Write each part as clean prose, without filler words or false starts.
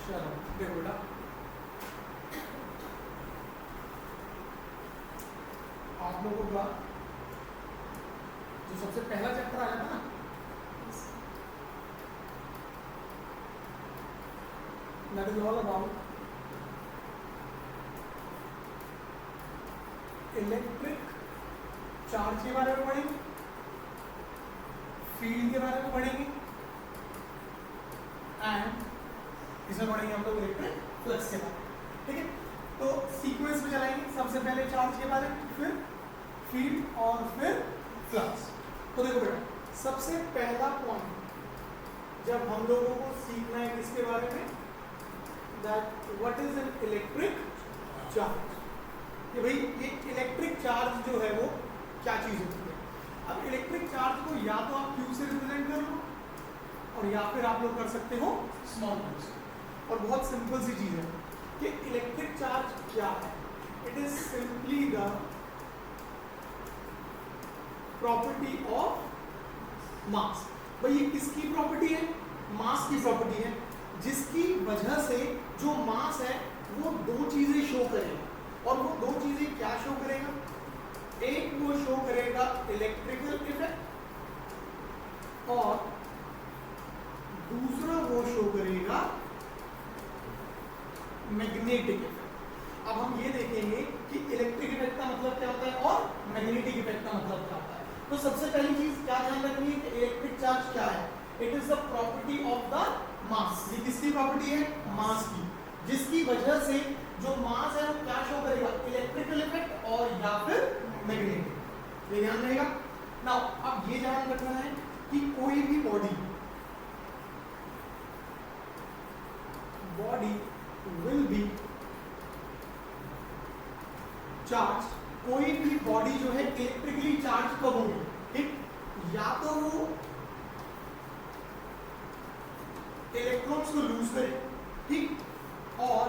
चलो देखो बेटा, आप लोगों का जो सबसे पहला चैप्टर आया था ना, that is all about electric charge के बारे में पढ़ेंगे, फील्ड के बारे में पढ़ेंगे एंड इसमें पढ़ेंगे हम लोग इलेक्ट्रिक फ्लक्स के बारे में। ठीक है, तो सीक्वेंस में चलाएंगे, सबसे पहले चार्ज के बारे में, फिर फील्ड और फिर फ्लक्स। तो देखो बेटा, सबसे पहला पॉइंट जब हम लोगों को सीखना है किसके बारे में, that what is an electric charge, कि भाई ये इलेक्ट्रिक चार्ज जो है वो क्या चीज होती है। अब इलेक्ट्रिक चार्ज को या तो आप Q से रिप्रेजेंट कर लो और या फिर आप लोग कर सकते हो स्मॉल q से। और बहुत सिंपल सी चीज है कि इलेक्ट्रिक चार्ज क्या है, it is simply the property of mass. भाई ये किसकी प्रॉपर्टी है, मास की प्रॉपर्टी है, जिसकी वजह से जो मास है वो दो चीजें शो करेगा। और वो दो चीजें क्या शो करेगा, एक वो शो करेगा इलेक्ट्रिकल इफेक्ट और दूसरा वो शो करेगा मैग्नेटिक इफेक्ट। अब हम ये देखेंगे कि इलेक्ट्रिक इफेक्ट का मतलब क्या होता है और मैग्नेटिक इफेक्ट का मतलब क्या होता है। तो सबसे पहली चीज क्या ध्यान रखनी है कि इलेक्ट्रिक चार्ज क्या है, it is the property of the mass. ये किसकी प्रॉपर्टी है, मास की, जिसकी वजह से जो मास है वो क्या शो करेगा, इलेक्ट्रिकल इफेक्ट और या फिर मैग्नेटिक। ये ध्यान रहेगा। नाउ अब ये ध्यान रखना है कि कोई भी बॉडी विल बी चार्ज, कोई भी बॉडी जो है इलेक्ट्रिकली चार्ज कब होगी, ठीक, या तो वो इलेक्ट्रॉन्स को लूज करे, ठीक, और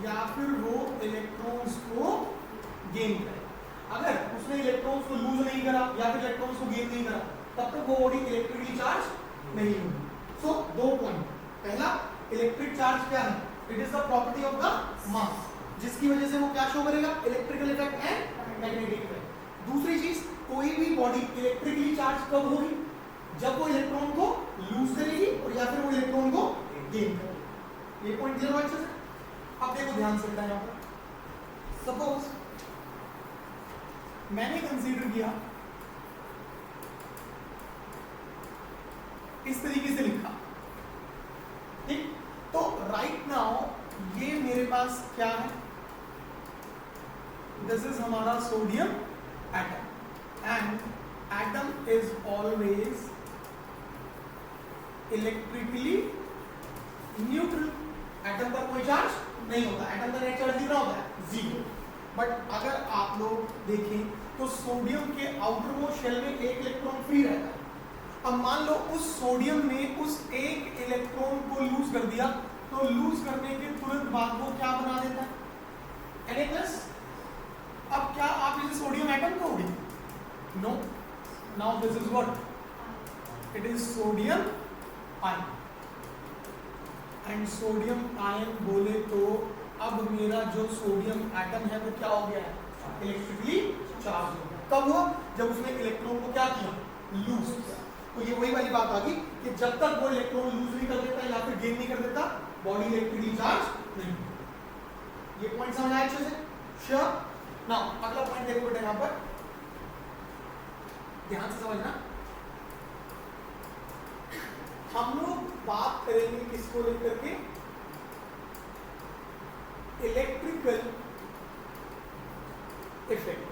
या फिर वो इलेक्ट्रॉन्स को गेन करे। अगर उसने इलेक्ट्रॉन्स को लूज नहीं करा या फिर इलेक्ट्रॉन्स को गेन नहीं करा, तब तक वो बॉडी इलेक्ट्रिकली चार्ज नहीं होगी। सो दो पॉइंट, पहला इलेक्ट्रिक चार्ज क्या है, it is the property of the mass, जिसकी वजह से वो क्या शो करेगा, electrical effect and magnetic effect. दूसरी चीज, कोई भी बॉडी इलेक्ट्रिकली चार्ज कब होगी, जब वो इलेक्ट्रॉन को लूज करेगी और या फिर वो इलेक्ट्रॉन को गेन करेगी। ये पॉइंट क्लियर हुआ अच्छे से। अब देखो ध्यान से बेटा, यहां पर सपोज मैंने कंसीडर किया, इस तरीके से लिखा, ठीक, तो राइट नाउ ये मेरे पास क्या है, दिस इज हमारा sodium atom and atom is always electrically neutral. Atom पर कोई चार्ज नहीं होता, एटम का नेट चार्ज कितना होता है, जीरो। बट अगर आप लोग देखें तो सोडियम के आउटर मोस्ट शेल में एक इलेक्ट्रॉन फ्री रहता है। अब मान लो उस सोडियम ने उस एक इलेक्ट्रॉन को लूज कर दिया, तो लूज करने के तुरंत बाद वो क्या बना देता है, Na+। अब क्या आप इसे सोडियम एटम कहोगे, no, now this is what, it is sodium ion. And sodium ion बोले तो अब मेरा जो सोडियम एटम है वो क्या हो गया है, इलेक्ट्रिकली चार्ज हो गया। कब हुआ, जब उसने इलेक्ट्रॉन को क्या किया, लूज किया। तो ये वही वाली बात आ गई कि जब तक वो इलेक्ट्रॉन लूज नहीं कर देता या फिर गेन नहीं कर देता, बॉडी इलेक्ट्रिकली चार्ज नहीं। ये पॉइंट समझ आया अच्छे से, श्योर। नाउ अगला पॉइंट देखो बेटा, यहां पर ध्यान से समझना। हम लोग बात करेंगे किसको लेकर के, इलेक्ट्रिकल इफेक्ट।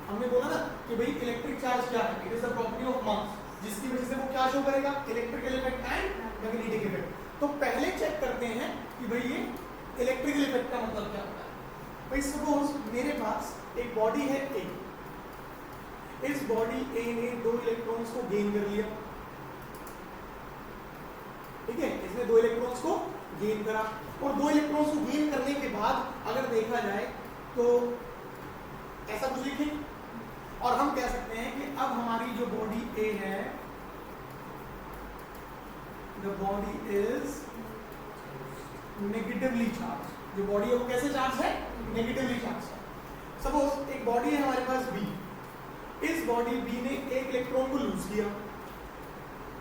हमने बोला ना कि भाई इलेक्ट्रिक चार्ज क्या है, it is the property of mass, जिसकी वजह से वो क्या शो करेगा, electrical effect and magnetic effect. तो पहले चेक करते हैं कि भाई ये इलेक्ट्रिकल इफेक्ट का मतलब क्या होता है। भाई सपोज मेरे पास एक बॉडी है ए, इस बॉडी ए ने दो इलेक्ट्रॉन्स को गेन कर लिया, ठीक है, इसने दो इलेक्ट्रॉन्स को गेन करा, और दो इलेक्ट्रॉन्स को गेन करने के बाद अगर देखा जाए तो ऐसा कुछ लिखें, और हम कह सकते हैं कि अब हमारी जो बॉडी ए है, the body is negatively charge, जो बॉडी है वो कैसे चार्ज है, नेगेटिवली चार्ज है। सपोज एक बॉडी है हमारे पास बी, इस बॉडी बी ने एक इलेक्ट्रॉन को लूज किया,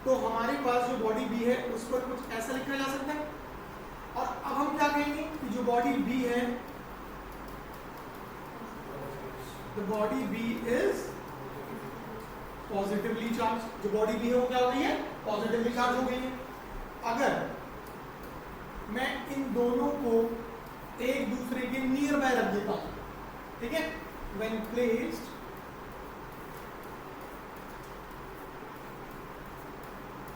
तो हमारे पास जो बॉडी बी है उस पर कुछ ऐसा लिखा जा सकता है। और अब हम क्या कहेंगे कि जो बॉडी बी है, the body B is positively charged, जो बॉडी बी है वो क्या हो गई है, पॉजिटिवली चार्ज हो गई है। अगर मैं इन दोनों को एक दूसरे के नियर बाय रख देता हूं, ठीक है, when placed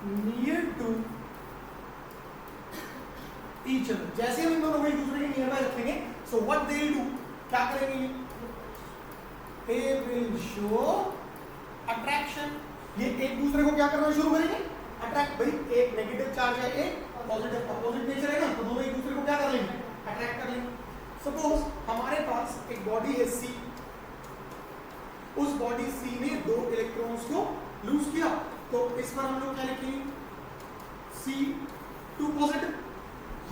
near to each other, जैसे हम इन दोनों को एक दूसरे के नियर बाय रखेंगे, so what they will do, क्या करेंगे, दे विल शो अट्रैक्शन। ये एक दूसरे को क्या करना शुरू करेंगे, अट्रैक्ट। भाई एक नेगेटिव चार्ज है, एक पॉजिटिव, अपोजिट नेचर है ना, तो दोनों एक दूसरे को क्या कर लेंगे, अट्रैक्ट कर लेंगे। सपोज हमारे पास एक बॉडी है सी, उस बॉडी सी ने दो इलेक्ट्रॉन्स को लूज किया, तो इस पर हम लोग क्या लिखेंगे, C2 पॉजिटिव।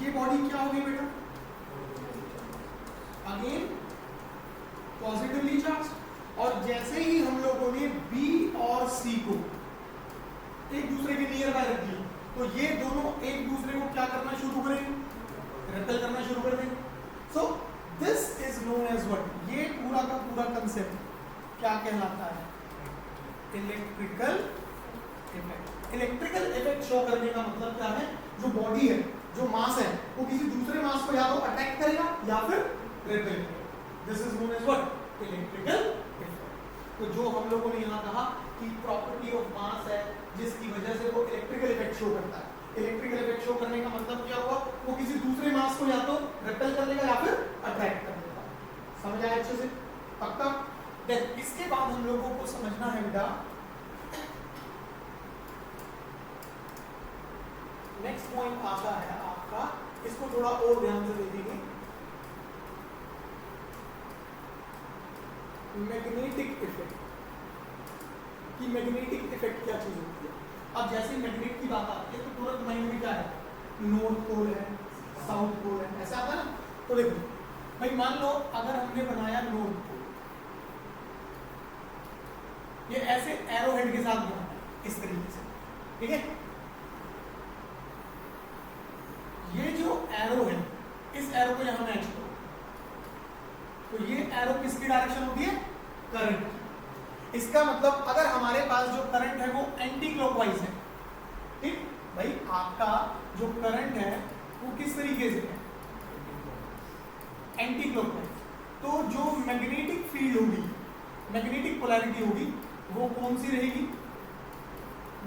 ये बॉडी क्या होगी बेटा, अगेन पॉजिटिवली चार्ज। और जैसे ही हम लोगों ने B और C को एक दूसरे के नियर बाय रख दिया, तो ये दोनों एक दूसरे को क्या करना शुरू करेंगे, रिपेल करना शुरू कर देंगे। So this is known as what, ये पूरा का पूरा कंसेप्ट क्या कहलाता है, electrical effect. Electrical effect show करने का मतलब क्या है, जो बॉडी है, जो मास है, वो किसी दूसरे मास को या तो अटैक करेगा या फिर रिपेल करेगा। This is known as what, electrical effect. तो जो हम लोगों ने यहाँ कहा कि प्रॉपर्टी ऑफ मास है जिसकी वजह से वो इलेक्ट्रिकल इफेक्ट शो करता है। इलेक्ट्रिकल इफेक्ट शो करने का मतलब क्या हुआ, वो किसी दूसरे मास को या तो रिपेल कर लेगा या फिर अट्रैक्ट कर लेगा। समझ आया अच्छे से, पक्का। देन इसके बाद हम लोगों को समझना है बेटा, नेक्स्ट पॉइंट आता है आपका, इसको थोड़ा और ध्यान से देखेंगे, मैग्नेटिक इफेक्ट। कि मैग्नेटिक इफेक्ट क्या चीज होती है। अब जैसे मैग्नेट की बात आती है तो तुरंत माइंड में क्या है, नॉर्थ पोल है, साउथ पोल है, ऐसा आता है ना। तो देखो भाई, मान लो अगर हमने बनाया नॉर्थ पोल, ये ऐसे एरो हेड के साथ बनाना है इस तरीके से, ठीक है। ये जो एरो है, इस एरो को यहां मैच करो, तो ये एरो किसकी डायरेक्शन होती है, करंट। इसका मतलब अगर हमारे पास जो करंट है वो एंटी क्लॉकवाइज है, ठीक भाई, आपका जो करंट है वो किस तरीके से है, एंटी क्लॉकवाइज। तो जो मैग्नेटिक फील्ड होगी, मैग्नेटिक पोलैरिटी होगी, वो कौन सी रहेगी,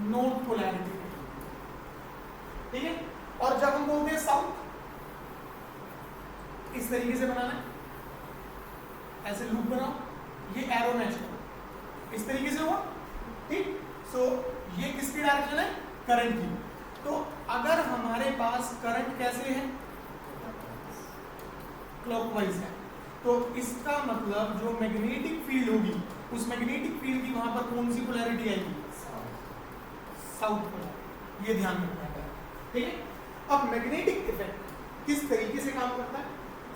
नॉर्थ पोलैरिटी, ठीक है। और जब हम बोलते हैं साउथ, इस तरीके से बनाना है, ऐसे लूप बनाओ, ये एरो मैच करो, इस तरीके से हुआ, ठीक। सो ये किसकी डायरेक्शन है, करंट की। तो अगर हमारे पास करंट कैसे है, क्लॉकवाइज है, तो इसका मतलब जो मैग्नेटिक फील्ड होगी, उस मैग्नेटिक फील्ड की वहां पर कौन सी पोलैरिटी आएगी, साउथ पोलैरिटी। ये ध्यान रखना है, ठीक है। अब मैग्नेटिक इफेक्ट किस तरीके से काम करता है।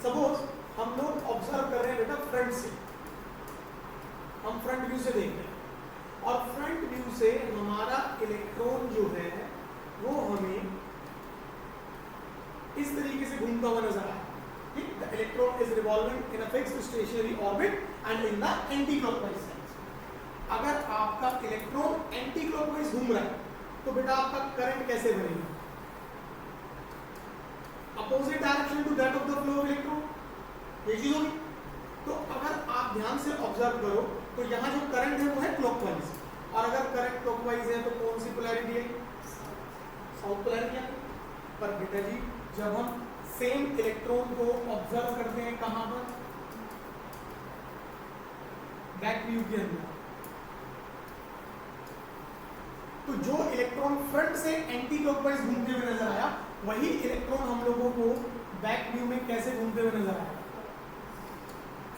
सपोज हम लोग ऑब्जर्व कर रहे हैं बेटा फ्रंट से, हम फ्रंट व्यू से देख रहे हैं, और फ्रंट व्यू से हमारा इलेक्ट्रॉन जो है वो हमें इस तरीके से घूमता हुआ नजर आया, ठीक। The electron is revolving in a fixed stationery orbit and in the anti clockwise sense. अगर आपका इलेक्ट्रॉन एंटी क्लॉकवाइज घूम रहा है तो बेटा आपका करंट कैसे बनेगा, opposite direction to that of the flow of electron, ये चीज होगी। तो अगर आप ध्यान से ऑब्जर्व करो तो यहाँ जो करंट है वो है क्लॉकवाइज, और अगर करंट क्लॉकवाइज है तो कौन सी पोलैरिटी है, साउथ पोलैरिटी है। पर बेटा जी जब हम सेम इलेक्ट्रॉन को ऑब्जर्व करते हैं कहां पर, बैक व्यू के अंदर, तो जो इलेक्ट्रॉन फ्रंट से एंटी क्लॉकवाइज घूमते हुए नजर आया, वही इलेक्ट्रॉन हम लोगों को बैक व्यू में कैसे घूमते हुए नजर आया,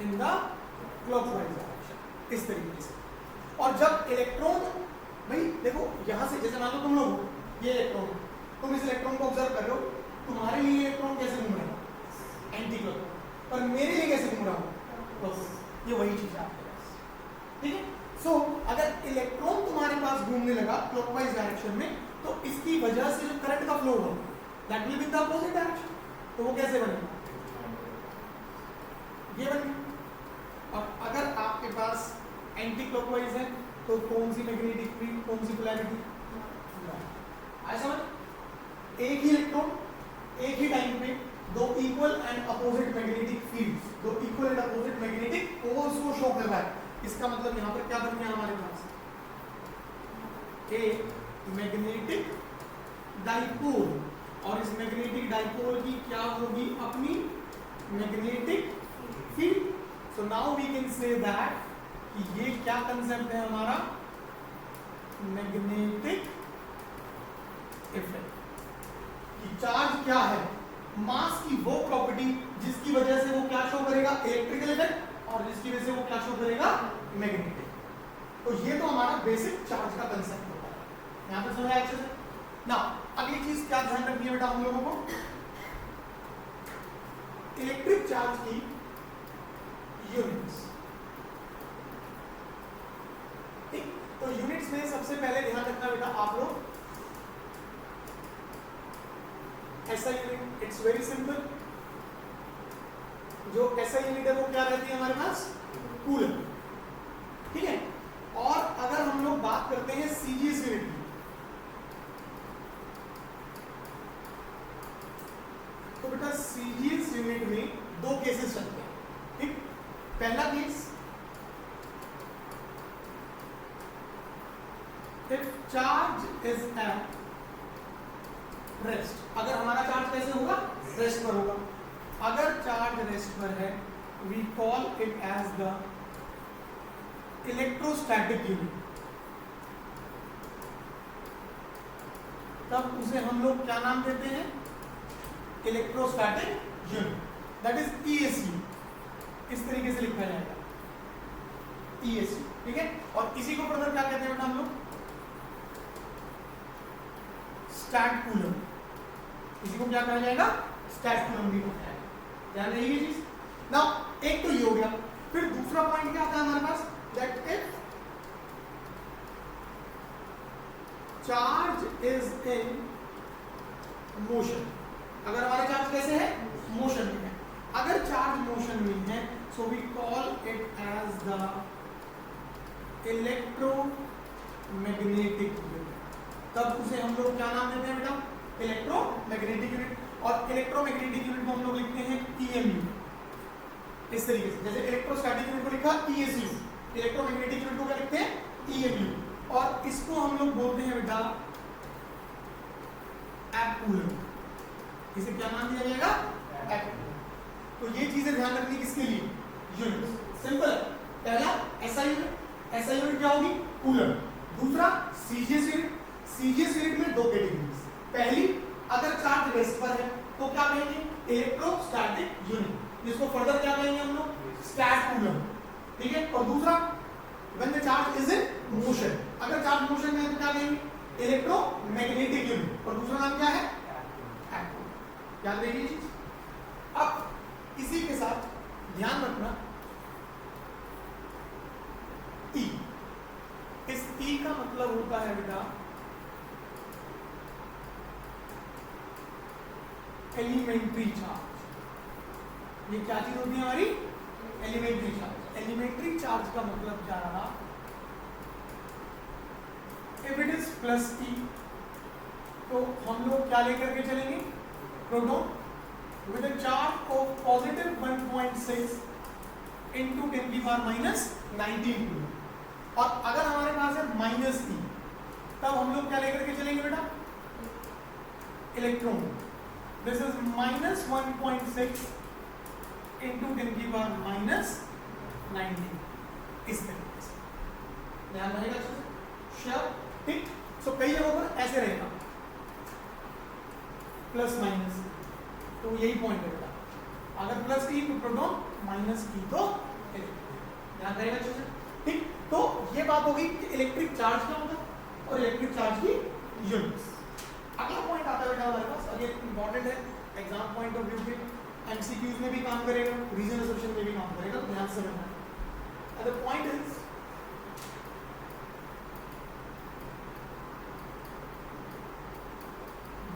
इन द क्लॉकवाइज डायरेक्शन, इस तरीके से। और जब इलेक्ट्रॉन, भाई देखो यहां से, जैसे मान लो तुम लोग ये इलेक्ट्रॉन, तुम इस इलेक्ट्रॉन को ऑब्जर्व कर रहे हो, तुम्हारे लिए इलेक्ट्रॉन कैसे घूम रहा है एंटी क्लॉकवाइज, पर मेरे लिए कैसे घूम रहा हूँ बस ये वही चीज है आपके पास, ठीक है। सो अगर इलेक्ट्रॉन तुम्हारे पास घूमने लगा क्लॉकवाइज डायरेक्शन में, तो इसकी वजह से जो करंट का फ्लो होगा that will be in the opposite direction, तो वो कैसे बनेगा, ये बनेगा। और अगर आपके पास एंटी क्लॉकवाइज है तो कौन सी मैग्नेटिक फील्ड, कौन सी पोलैरिटी, आया समझ, एक ही इलेक्ट्रॉन एक ही टाइम पे दो equal and opposite magnetic fields, दो equal and opposite magnetic poles को शो कर रहा है। इसका मतलब यहाँ पर क्या बन गया हमारे पास, एक मैग्नेटिक डाइपोल, और इस मैग्नेटिक डाइपोल की क्या होगी अपनी magnetic field. So now we can say that कि ये क्या कंसेप्ट है हमारा, मैग्नेटिक इफेक्ट। कि चार्ज क्या है, मास की वो प्रॉपर्टी जिसकी वजह से वो क्या शो करेगा इलेक्ट्रिकल इफेक्ट, और जिसकी वजह से वो क्या शो करेगा मैग्नेटिक। तो ये तो हमारा बेसिक चार्ज का कंसेप्ट होता है, यहां पर समझ आया अच्छे से ना। अगली चीज क्या ध्यान रखनी है बेटा हम लोगों को, इलेक्ट्रिक चार्ज की यूनिट्स, ठीक। तो यूनिट्स में सबसे पहले ध्यान रखना बेटा आप लोग ऐसा यूनिट, इट्स वेरी सिंपल, जो ऐसा यूनिट है वो क्या रहती है हमारे पास, कूलम, ठीक है। और अगर हम लोग बात करते हैं सीजीएस यूनिट की, तो बेटा सीजीएस यूनिट में दो केसेस चलते हैं, ठीक। पहला case, if charge is at rest, अगर हमारा चार्ज कैसे होगा, रेस्ट पर होगा। अगर चार्ज रेस्ट पर है, we call it as the electrostatic unit, तब उसे हम लोग क्या नाम देते हैं, electrostatic unit, that is ESU, इस तरीके से लिखा जाएगा ईएसयू, ठीक है। और इसी को फर्दर क्या कहते हैं बेटा हम लोग, स्टैट कूलम, इसी को क्या कहा जाएगा, स्टैट कूलम भी कहा जाएगा, ध्यान रखिए ये चीज ना। एक तो ये हो गया, फिर दूसरा पॉइंट क्या आता है हमारे पास, that if charge is in motion, अगर हमारा चार्ज कैसे है, मोशन में है, अगर चार्ज मोशन में है, so we call it as the electromagnetic unit, तब उसे हम लोग क्या नाम देते हैं बेटा, इलेक्ट्रोमैग्नेटिक यूनिट। और इलेक्ट्रोमैग्नेटिक यूनिट को हम लोग लिखते हैं ईएमयू, इस तरीके से, जैसे इलेक्ट्रोस्टैटिक यूनिट को लिखा ईएसयू, इलेक्ट्रोमैग्नेटिक यूनिट को क्या लिखते हैं ईएमयू, और इसको हम लोग बोलते हैं बेटा एकुलम, इसे क्या नाम दिया जाएगा, एकुलम। तो ये चीजें ध्यान रखनी किसके लिए, यूनिट, सिंपल है। पहला ऐसा यूनिट क्या होगी, कूलम। दूसरा सीजीएस यूनिट, सीजीएस यूनिट में दो कैटेगरीज, पहली अगर चार्ज रेस्ट पर है तो क्या कहेंगे, इलेक्ट्रोस्टैटिक यूनिट, जिसको फर्दर क्या कहेंगे हम लोग, स्टैट कूलम, ठीक है। और दूसरा when the charge is in motion, अगर चार्ज मोशन में है तो क्या कहेंगे, इलेक्ट्रोमैग्नेटिक यूनिट, और दूसरा नाम क्या है, एकुलम, याद रखिए चीज। अब इसी के साथ ध्यान रखना ई, इस ई का मतलब होता है बेटा एलिमेंट्री चार्ज। ये क्या चीज होती है हमारी, एलिमेंट्री चार्ज। एलिमेंट्री चार्ज का मतलब क्या रहा, इफ इट इज प्लस ई तो हम लोग क्या लेकर के चलेंगे, proton with a charge of positive 1.6 into 10 की पावर माइनस 19 कूलम। और अगर हमारे पास है माइनस ई, तब हम लोग क्या लेकर के चलेंगे बेटा, electron, this is minus 1.6 into 10 की पावर माइनस 19, इस तरीके से ध्यान रहेगा अच्छे से, श्योर, ठीक। सो कई जगहों पर ऐसे रहेगा प्लस माइनस, तो यही पॉइंट है बेटा, अगर प्लस ई तो प्रोटॉन, माइनस ई तो इलेक्ट्रॉन, ध्यान रहेगा अच्छे से, ठीक। तो ये बात होगी कि इलेक्ट्रिक चार्ज क्या होता है और इलेक्ट्रिक चार्ज की यूनिट्स। अगला पॉइंट आता है बेटा हमारे पास, अगेन इंपॉर्टेंट है, एग्जाम पॉइंट ऑफ व्यू पे, एमसीक्यूज में भी काम करेगा, रीजन असम्पशन में भी काम करेगा, तो ध्यान से समझना। And the point is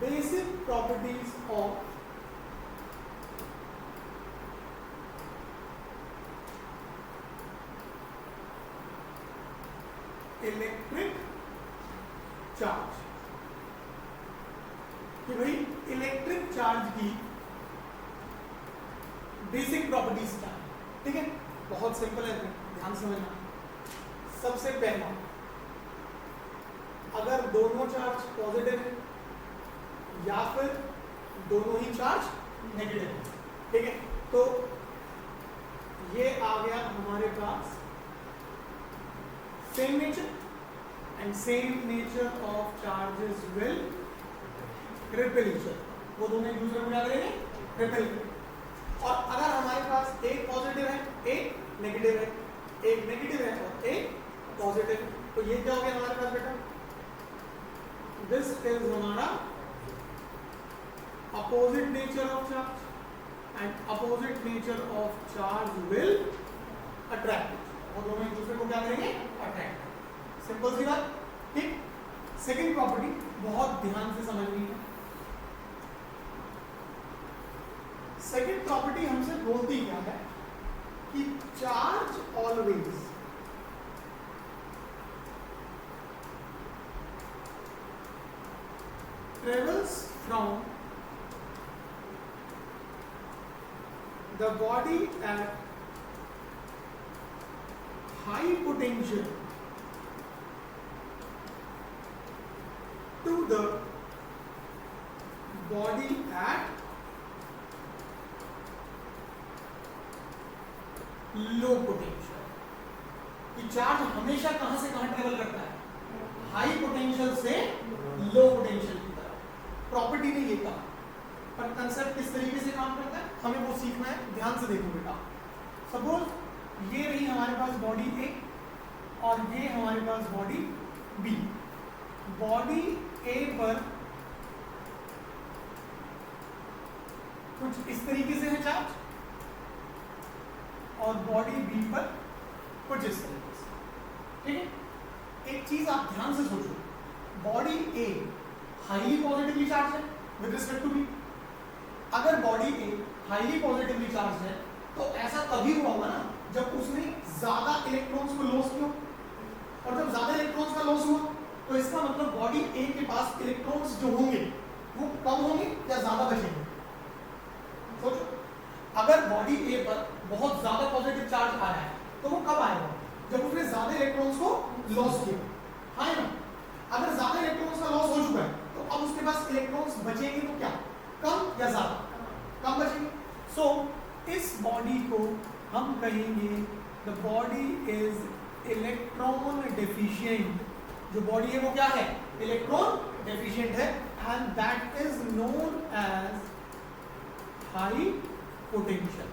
basic properties of electric charge, कि भाई इलेक्ट्रिक चार्ज की बेसिक प्रॉपर्टीज क्या है। ठीक है, बहुत सिंपल है, ध्यान समझना। सबसे पहला, अगर दोनों चार्ज पॉजिटिव है या फिर दोनों ही चार्ज नेगेटिव है, ठीक है, तो ये आ गया हमारे पास same nature, and same nature of charges will repel each other, वो दोनों एक दूसरे को क्या करेंगे, रिपेल करेंगे। और अगर हमारे पास एक पॉजिटिव है एक नेगेटिव है, एक नेगेटिव है और एक पॉजिटिव, तो ये क्या हो गया हमारे पास बेटा, दिस इज हमारा opposite nature of charge, and opposite nature of charge will attract, और दोनों एक दूसरे को क्या करेंगे, अट्रैक्ट। सिंपल सी बात, ठीक। सेकंड प्रॉपर्टी बहुत ध्यान से समझनी है। सेकंड प्रॉपर्टी हमसे बोलती क्या है कि charge always travels from the body at high potential to the body at low potential। कि चार्ज हमेशा कहां से कहां ट्रेवल करता है, हाई पोटेंशियल से लो पोटेंशियल की तरफ। प्रॉपर्टी ने ये कहा, पर कंसेप्ट किस तरीके से काम करता है हमें वो सीखना है। ध्यान से देखो बेटा, सपोज ये रही हमारे पास बॉडी ए और ये हमारे पास बॉडी बी। बॉडी ए पर कुछ इस तरीके से है चार्ज, और बॉडी बी पर कुछ इस तरीके से, ठीक है। एक चीज आप ध्यान से सोचो, body a highly positively charge है विद रिस्पेक्ट टू बी। अगर body a highly positively charge है तो ऐसा तभी हुआ होगा ना जब उसने ज्यादा इलेक्ट्रॉन्स को लॉस किया, और जब ज्यादा इलेक्ट्रॉन्स का लॉस हुआ तो इसका मतलब बॉडी ए के पास इलेक्ट्रॉन्स जो होंगे वो कम होंगे या ज्यादा बचेंगे। सोचो, अगर बॉडी ए पर बहुत ज्यादा पॉजिटिव चार्ज आ रहा है तो वो कब आएगा, जब उसने ज्यादा इलेक्ट्रॉन्स को लॉस किया, हाँ ना। अगर ज्यादा इलेक्ट्रॉन्स का लॉस हो चुका है तो अब उसके पास इलेक्ट्रॉन्स बचेंगे तो क्या, कम या ज्यादा, कम बचेंगे। सो इस बॉडी को हम कहेंगे the body is electron deficient. जो बॉडी है वो क्या है, इलेक्ट्रॉन डेफिशिएंट है, and that is known as high potential.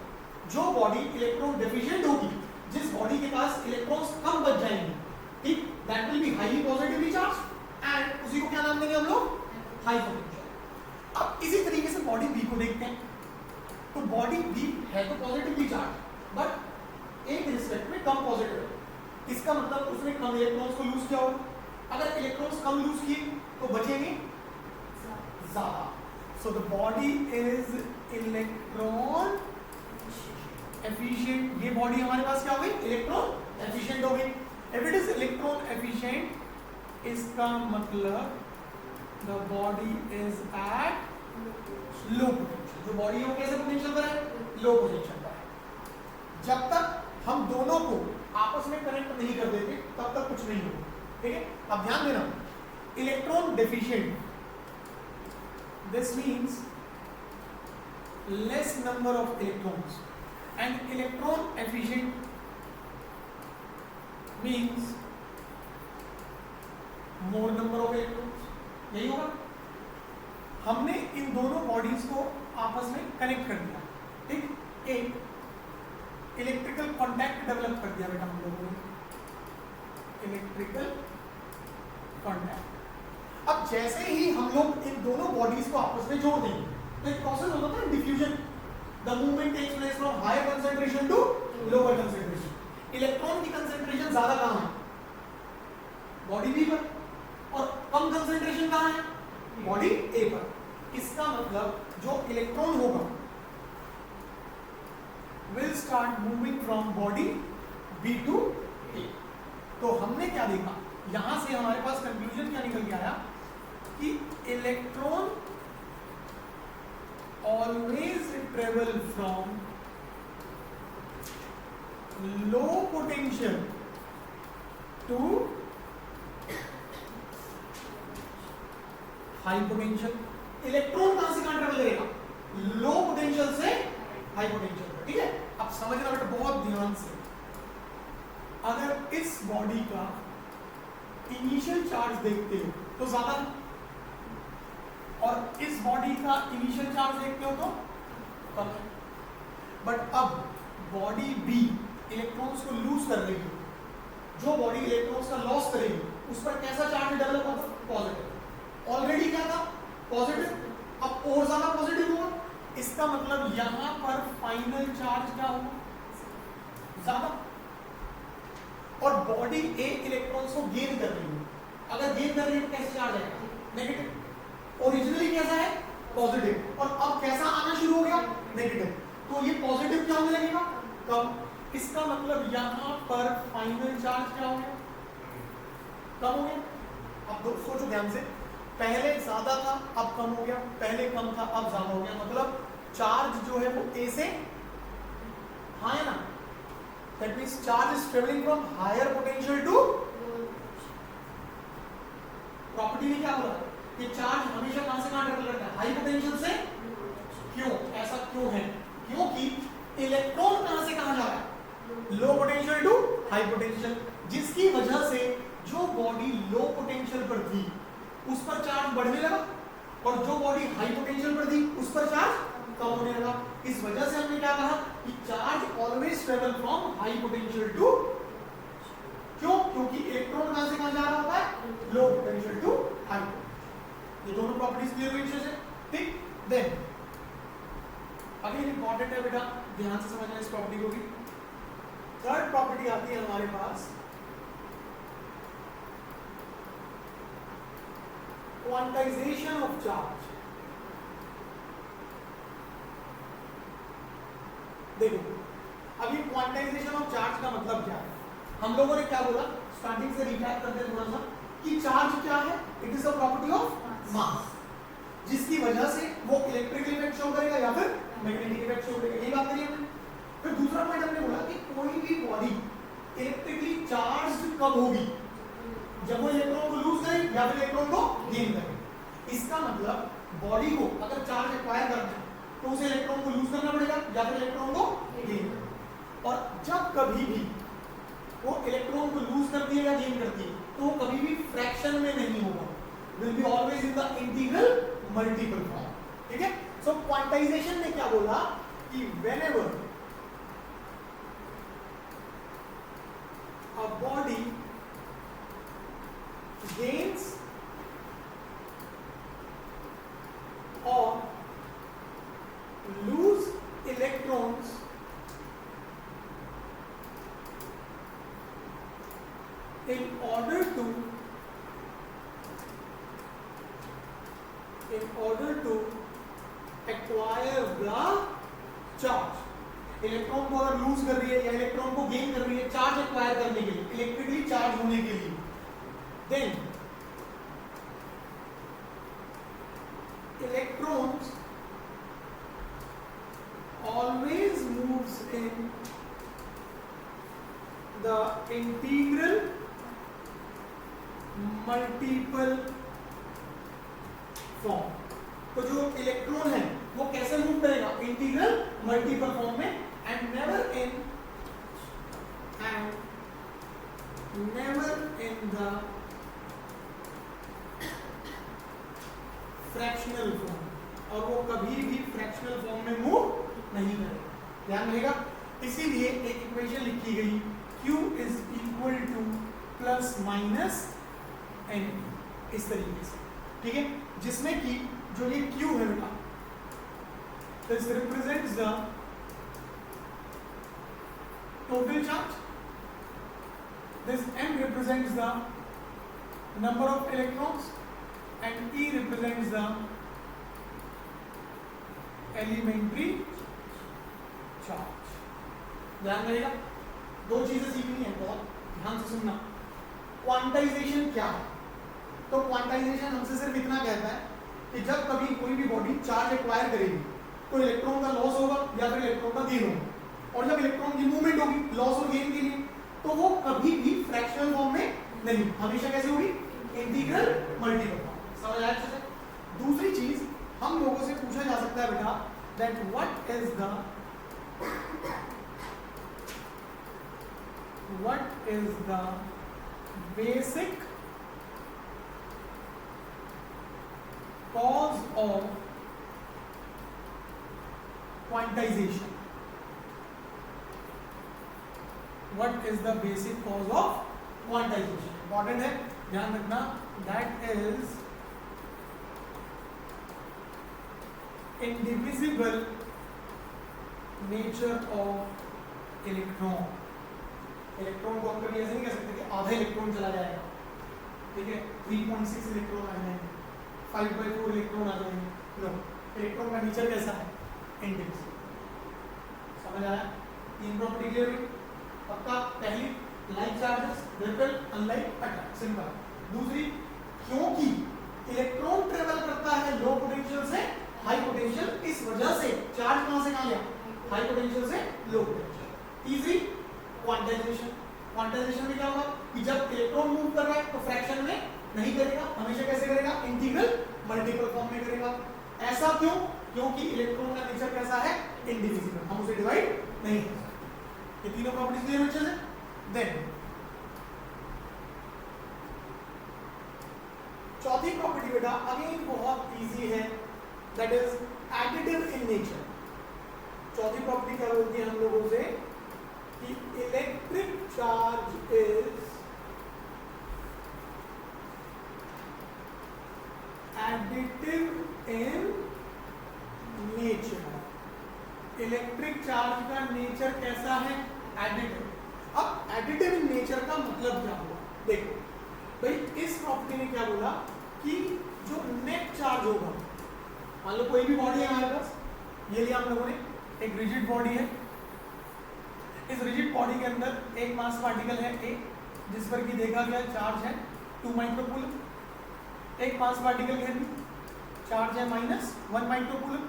जो बॉडी इलेक्ट्रॉन डेफिशिएंट होगी, जिस बॉडी के पास इलेक्ट्रॉन्स कम बच जाएंगे, ठीक, that will be highly positively charge, and उसी को क्या नाम देंगे हम लोग, हाई पोटेंशियल। अब इसी तरीके से बॉडी बी को देखते हैं, तो बॉडी बी है तो पॉजिटिवली चार्ज बट एक रिस्पेक्ट में कम पॉजिटिव है। इसका मतलब उसने कम इलेक्ट्रॉन्स को लूज किया होगा। अगर इलेक्ट्रॉन्स कम लूज किए तो बचेंगे ज्यादा। So the body is electron efficient. ये बॉडी हमारे पास क्या हो गई, इलेक्ट्रॉन एफिशिएंट हो गई। If it is electron efficient, इसका मतलब the body is at low potential. जो बॉडी है वो कैसे पोटेंशियल पर है, लो पोटेंशियल पर है। जब तक हम दोनों को आपस में कनेक्ट नहीं कर देते तब तक कुछ नहीं होगा, ठीक है। अब ध्यान देना, electron deficient, this means less number of electrons, and electron efficient means more number of electrons. यही होगा। हमने इन दोनों बॉडीज को आपस में कनेक्ट कर दिया, ठीक। एक इलेक्ट्रिकल कॉन्टैक्ट डेवलप कर दिया बेटा हम लोगों ने, इलेक्ट्रिकल कॉन्टैक्ट। अब जैसे ही हम लोग इन दोनों बॉडीज को आपस में जोड़ देंगे, तो एक प्रोसेस होता था diffusion, the movement takes place from higher concentration to lower concentration. Electron की कंसंट्रेशन ज्यादा कहां है? बॉडी बी पर, और कम कंसंट्रेशन कहां है? बॉडी ए पर। इसका मतलब जो इलेक्ट्रॉन होगा will start moving from body B to A। तो हमने क्या देखा, यहां से हमारे पास कंक्लूजन क्या निकल के आया कि electron always travel from low potential to high potential. Electron कहां से कहां ट्रेवल करेगा? लो पोटेंशियल से हाई पोटेंशियल। ठीक है, अब समझना बेटा बहुत ध्यान से। अगर इस बॉडी का इनिशियल चार्ज देखते हो तो ज्यादा, और इस बॉडी का इनिशियल चार्ज देखते हो तो कम। बट अब बॉडी बी इलेक्ट्रॉन्स को लूज कर रही है, जो बॉडी इलेक्ट्रॉन्स का लॉस करेगी उस पर कैसा चार्ज डेवलप होगा? पॉजिटिव। ऑलरेडी क्या था? पॉजिटिव, अब और ज्यादा पॉजिटिव होगा। इसका मतलब यहां पर फाइनल चार्ज क्या होगा? ज्यादा। और बॉडी ए इलेक्ट्रॉन्स को गेन कर रही है, अगर गेन कर रही है तो कैसे चार्ज आएगा? नेगेटिव। ओरिजिनली कैसा है? पॉजिटिव, और अब कैसा आना शुरू हो गया? नेगेटिव। तो ये पॉजिटिव क्या होने लगेगा? कम। इसका मतलब यहां पर फाइनल चार्ज क्या हो गया? कम हो गया। अब सोचो ध्यान से, पहले ज्यादा था अब कम हो गया, पहले कम था अब ज्यादा हो गया, मतलब चार्ज जो है वो ए से, हाँ है ना, that means charge is travelling from higher potential to. Property में क्या बोला कि चार्ज हमेशा कहां से कहां ट्रेवल करता है? हाई पोटेंशियल से। क्यों ऐसा क्यों है? क्योंकि इलेक्ट्रॉन कहां से कहां जा रहा है? Low potential to high potential, जिसकी वजह से जो बॉडी लो पोटेंशियल पर थी उस पर चार्ज बढ़ने लगा, और जो बॉडी हाई पोटेंशियल पर थी उस पर चार्ज कम होने लगा। इस वजह से हमने क्या कहा कि charge always travel from high potential to, क्यों? क्योंकि इलेक्ट्रॉन कहां से कहां जा रहा होता है? Low potential to high potential. ये दोनों प्रॉपर्टीज क्लियर हुई अच्छे से? ठीक। देन अगेन इंपॉर्टेंट है बेटा, ध्यान से समझना इस प्रॉपर्टी को भी। थर्ड प्रॉपर्टी आती है हमारे पास क्वांटाइजेशन ऑफ चार्ज। देखो, अब ये क्वांटाइजेशन ऑफ चार्ज का मतलब क्या है? हम लोगों ने क्या बोला, स्टार्टिंग से रिकैप करते हैं थोड़ा सा, कि चार्ज क्या है? It is a property of mass, जिसकी वजह से वो इलेक्ट्रिकल इफेक्ट शो करेगा या फिर मैग्नेटिक इफेक्ट शो करेगा। यही बात करी हमने। फिर दूसरा पॉइंट हमने बोला कि कोई भी बॉडी इलेक्ट्रिकली चार्ज कब होगी? जब वो इलेक्ट्रॉन को लूज करे या फिर इलेक्ट्रॉन को गेन करे। इसका मतलब बॉडी को अगर चार्ज एक्वायर करना है तो उसे इलेक्ट्रॉन को लूज करना पड़ेगा या फिर इलेक्ट्रॉन को गेन करना। और जब कभी भी वो इलेक्ट्रॉन को लूज करती है या गेन करती है तो वो कभी भी फ्रैक्शन में नहीं होगा, will be always in the integral multiple form. ठीक है, सो क्वांटाइजेशन ने क्या बोला कि whenever a body gains or lose electrons in order to acquire the charge। Electron को अगर लूज कर रही है या इलेक्ट्रॉन को गेन कर रही है चार्ज एक्वायर करने के लिए, इलेक्ट्रिकली चार्ज होने के लिए, then electrons always moves in the integral multiple form. तो जो इलेक्ट्रॉन है वो कैसे मूव करेगा? इंटीग्रल मल्टीपल फॉर्म में, and never in the fractional form, और वो कभी भी फ्रैक्शनल फॉर्म में मूव नहीं करेगा। ध्यान रहेगा। इसीलिए एक इक्वेशन लिखी गई Q is equal to plus minus n, इस तरीके से। ठीक है, जिसमें कि जो ये Q है बेटा, This represents the total charge. This M represents the number of electrons and E represents the elementary charge. ध्यान रहेगा, दो चीजें सीखनी है, बहुत ध्यान से सुनना। क्वांटाइजेशन क्या है? तो क्वांटाइजेशन हमसे सिर्फ इतना कहता है कि जब कभी कोई भी बॉडी चार्ज एक्वायर करेगी तो इलेक्ट्रॉन का लॉस होगा या फिर इलेक्ट्रॉन का गेन होगा, और जब इलेक्ट्रॉन की मूवमेंट होगी लॉस और गेन के लिए, तो वो कभी भी फ्रैक्शनल फॉर्म में नहीं, हमेशा कैसे होगी? Integral multiple form. समझ आया अच्छे से? दूसरी चीज हम लोगों से पूछा जा सकता है बेटा, that what is the basic cause of quantization? What is the basic cause of quantization? Important है, ध्यान रखना। That is indivisible nature of electron. Electron को हम कभी ऐसे नहीं कह सकते कि आधा इलेक्ट्रॉन चला जाएगा, ठीक है, 3.6 इलेक्ट्रॉन आ जाएंगे, 5/4 इलेक्ट्रॉन आ जाएंगे। नो, इलेक्ट्रॉन का नेचर कैसा है? इंडिविजिबल। समझ आया? तीन प्रॉपर्टी क्लियर हुई? पक्का? पहली, like charges repel unlike attract, simple. दूसरी, क्योंकि इलेक्ट्रॉन ट्रेवल करता है लो पोटेंशियल से हाई पोटेंशियल, इस वजह से चार्ज कहां से कहां गया? हाई पोटेंशियल से लो पोटेंशियल। तीसरी, क्वांटाइजेशन। क्वांटाइजेशन में क्या होगा कि जब इलेक्ट्रॉन मूव कर रहा है तो फ्रैक्शन में नहीं करेगा, हमेशा कैसे करेगा? इंटीग्रल मल्टीपल फॉर्म में करेगा। ऐसा क्यों? क्योंकि इलेक्ट्रॉन का नेचर कैसा है? इंडिविजिबल, हम उसे डिवाइड नहीं कर सकते। ये तीनों प्रॉपर्टीज क्लियर अच्छे से? देन चौथी प्रॉपर्टी बेटा अगेन बहुत इजी है, that is additive in nature. चौथी प्रॉपर्टी क्या बोलती है हम लोगों से कि electric charge is additive in nature. Electric charge का नेचर कैसा है? एडिटिव। अब एडिटिव इन नेचर का मतलब क्या हुआ? देखो भाई, इस प्रॉपर्टी ने क्या बोला कि जो नेट चार्ज होगा, मान लो कोई भी बॉडी है हमारे पास, ये लिया हम लोगों ने, एक रिजिड बॉडी है। इस रिजिड बॉडी के अंदर एक मास पार्टिकल है A, जिस पर कि देखा गया चार्ज है 2 माइक्रोकूलम। एक मास पार्टिकल है B, चार्ज है -1 माइक्रोकूलम।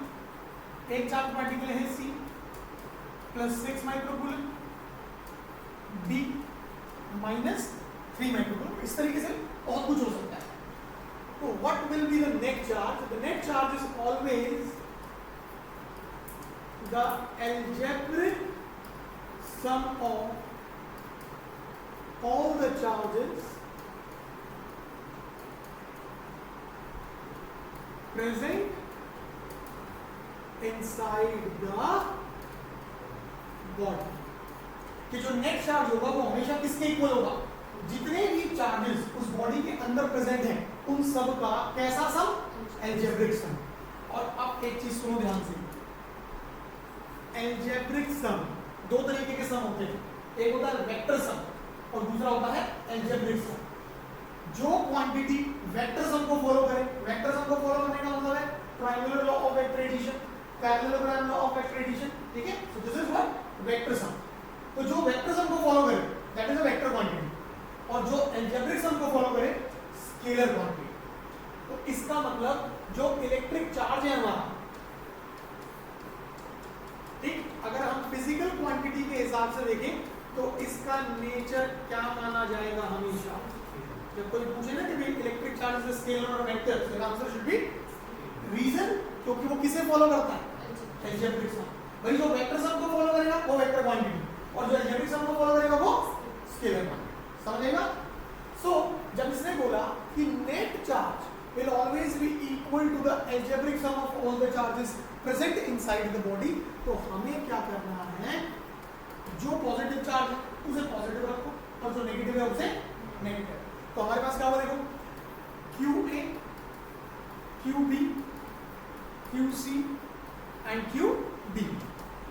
एक चार्ज पार्टिकल है C, +6 माइक्रोकूलम, D -3 माइक्रोकूलम। इस तरीके से बहुत कुछ हो सकता है। तो what will be the net charge? The net charge is always the algebraic sum of all the charges present inside the body। कि जो नेट चार्ज होगा वो हमेशा किसके इक्वल होगा? जितने भी चार्जेस उस बॉडी के अंदर प्रेजेंट हैं उन सब का कैसा सम? Algebraic sum. और अब एक चीज सुनो ध्यान से, एल्जेब्रिक सम दो तरीके के सम होते हैं, एक होता है वेक्टर सम और दूसरा होता है एल्जेब्रिक सम। जो क्वांटिटी वेक्टर सम को फॉलो करे, वेक्टर सम को फॉलो करने का मतलब है triangular law of vector addition, parallelogram law of vector addition, ठीक है? So this is what vector sum. तो जो वेक्टर सम को फॉलो करे that is a vector quantity, और जो एल्जेब्रिक सम को फॉलो करे स्केलर क्वांटिटी। तो इसका मतलब जो इलेक्ट्रिक चार्ज है हमारा, ठीक, अगर हम फिजिकल क्वांटिटी के हिसाब से देखें तो इसका नेचर क्या माना जाएगा? हमेशा जब कोई पूछे ना कि भाई इलेक्ट्रिक चार्ज इज स्केलर और वेक्टर, तो आंसर शुड बी रीजन, क्योंकि वो किसे फॉलो करता है? Algebraic sum. भाई जो वेक्टर सम को फॉलो करेगा वो वेक्टर क्वांटिटी, और जो एल्जेब्रिक सम को फॉलो करेगा वो स्केलर क्वांटिटी। समझेगा? सो जब इसने बोला कि net charge will always be equal to the algebraic sum of all the charges present inside the body, तो हमें क्या करना है? जो पॉजिटिव चार्ज है उसे पॉजिटिव रखो और जो नेगेटिव है उसे नेगेटिव। तो हमारे पास क्या होगा? देखो, QA, QB, QC, and QD.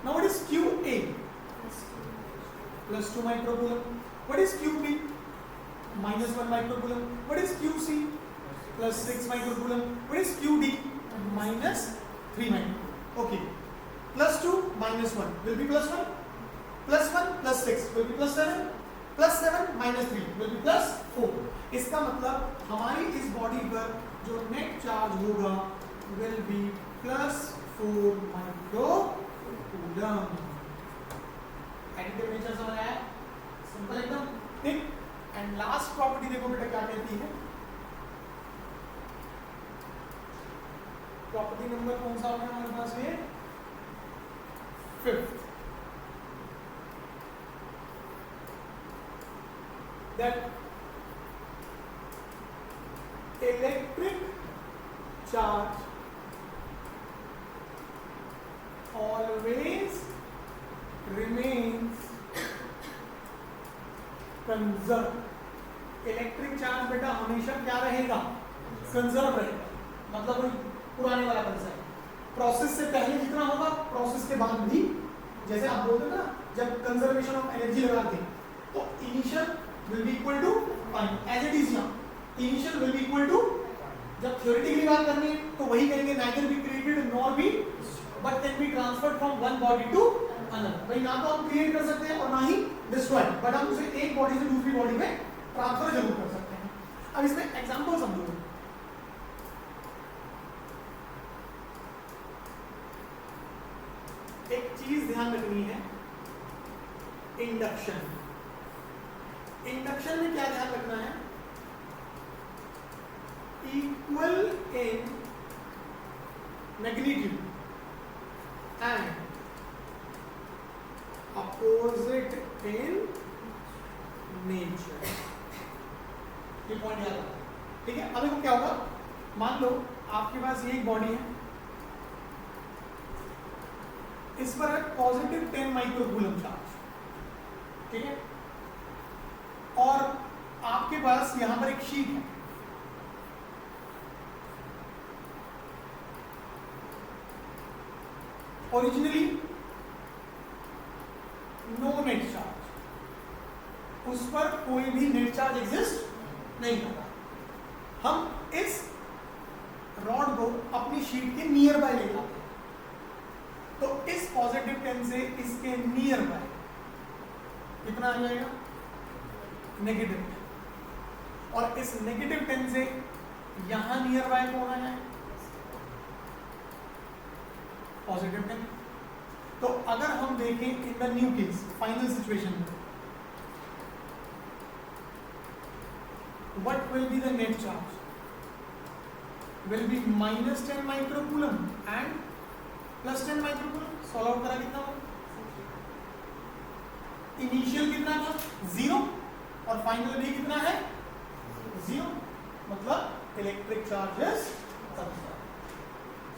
Now what is QA? Plus 2 microcoulomb. What is QB? Minus 1 microcoulomb. What is QC? Plus 6 microcoulomb. What is QD? Minus 3 microcoulomb. Okay. Plus 2 minus 1 will be plus 1. Plus 1 plus 6 will be plus 7. Plus 7 minus 3 will be plus 4. इसका मतलब हमारी इस body पर जो net charge होगा will be plus 4 microcoulomb. Additive nature समझ आया? Simple एकदम, ठीक। एंड लास्ट प्रॉपर्टी देखो बेटा क्या कहती है। प्रॉपर्टी नंबर कौन सा होगा हमारे पास? ये 5th, that electric charge always remains conserved. Electric charge बेटा हमेशा क्या रहेगा? कंजर्व रहेगा। मतलब वही पुराने वाला कंसेप्ट, प्रोसेस से पहले जितना होगा प्रोसेस के बाद भी, जैसे आप बोलते ना जब कंजर्वेशन ऑफ एनर्जी लगाते हैं तो initial will be equal to final, as it is now initial will be equal to, जब थ्योरेटिकली बात करनी है तो वही कहेंगे neither be created nor be but can be transferred from one body to another. भाई ना तो हम क्रिएट कर सकते हैं और ना ही डिस्ट्रॉय, बट हम उसे एक बॉडी से दूसरी बॉडी में ट्रांसफर जरूर कर सकते हैं। अब इसमें एग्जांपल समझो। एक चीज ध्यान रखनी है, इंडक्शन। इंडक्शन में क्या ध्यान रखना है? Equal in magnitude and opposite in nature. ये पॉइंट याद रखना, ठीक है। अब देखो क्या होगा, मान लो आपके पास ये एक बॉडी है, इस पर है पॉजिटिव 10 माइक्रोकूलम चार्ज, ठीक है, और आपके पास यहां पर एक शीट है, ओरिजिनली नो नेट चार्ज, उस पर कोई भी नेट चार्ज एग्जिस्ट नहीं होगा। हम इस रॉड को अपनी शीट के नियर बाय ले जाते हैं, तो इस पॉजिटिव 10 से इसके नियर बाय कितना आ जाएगा? नेगेटिव 10, और इस नेगेटिव 10 से यहां नियर बाय कौन आ जाएगा? पॉजिटिव 10। तो अगर हम देखें in the new case final situation में, what will be the net charge? Will be minus 10 microcoulomb and plus 10 microcoulomb। Solve out करा कितना होगा? इनिशियल कितना था? 0, और फाइनल भी कितना है? 0। मतलब इलेक्ट्रिक चार्जेस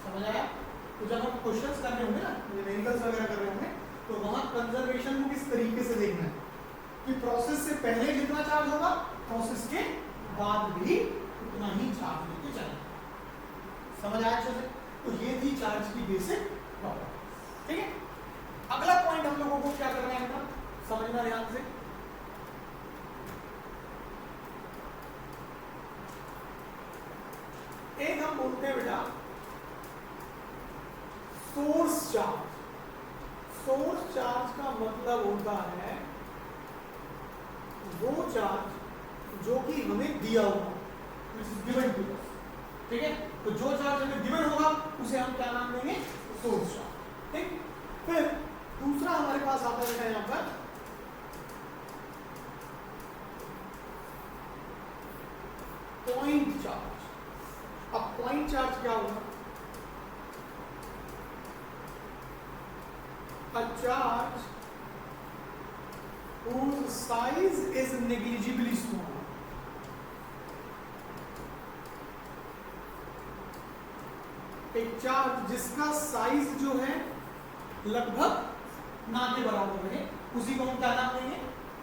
समझ आया? तो जब हम क्वेश्चंस कर रहे होंगे ना, न्यूमेरिकल्स वगैरह कर रहे होंगे, तो वहां कंजर्वेशन को किस तरीके से देखना है कि प्रोसेस से पहले जितना चार्ज होगा प्रोसेस के बाद भी उतना ही चार्ज लेके चलें। समझ आया अच्छे से? तो ये थी चार्ज की बेसिक प्रॉपर्टी, ठीक है। अगला पॉइंट हम लोगों को क्या करना है, समझना ध्यान से। एक हम बोलते हैं बेटा सोर्स चार्ज। सोर्स चार्ज का मतलब होता है वो चार्ज जो कि हमें दिया होगा, गिवन टू अस, ठीक है। तो जो चार्ज हमें गिवन होगा उसे हम क्या नाम देंगे? सोर्स चार्ज, ठीक। फिर दूसरा हमारे पास आता है बेटा यहां पर पॉइंट चार्ज। अब पॉइंट चार्ज क्या होगा? A charge whose size is negligibly small। एक चार्ज जिसका साइज जो है लगभग ना के बराबर है, उसी को हम क्या नाम देंगे?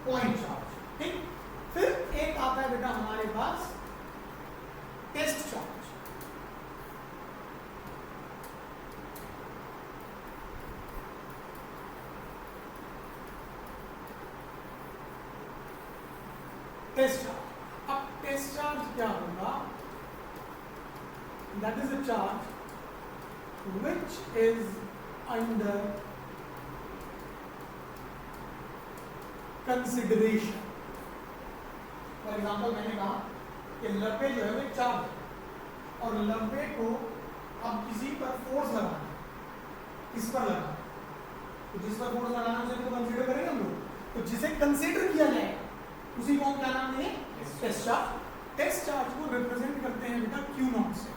पॉइंट चार्ज, ठीक। फिर एक आता है बेटा हमारे पास टेस्ट चार्ज। Test charge. अब टेस्ट चार्ज क्या होगा? That is a charge which is under consideration. For example मैंने कहा कि लब्बे जो है वो एक चार्ज है और लब्बे को अब किसी पर फोर्स लगाना है, किस पर लगाना, तो जिस पर फोर्स लगाना है उसे तो कंसीडर करेंगे हम लोग। तो जिसे कंसीडर किया जाए उसी को हम क्या नाम देंगे? Test charge. टेस्ट चार्ज को रिप्रेजेंट करते हैं बेटा क्यू नॉट से,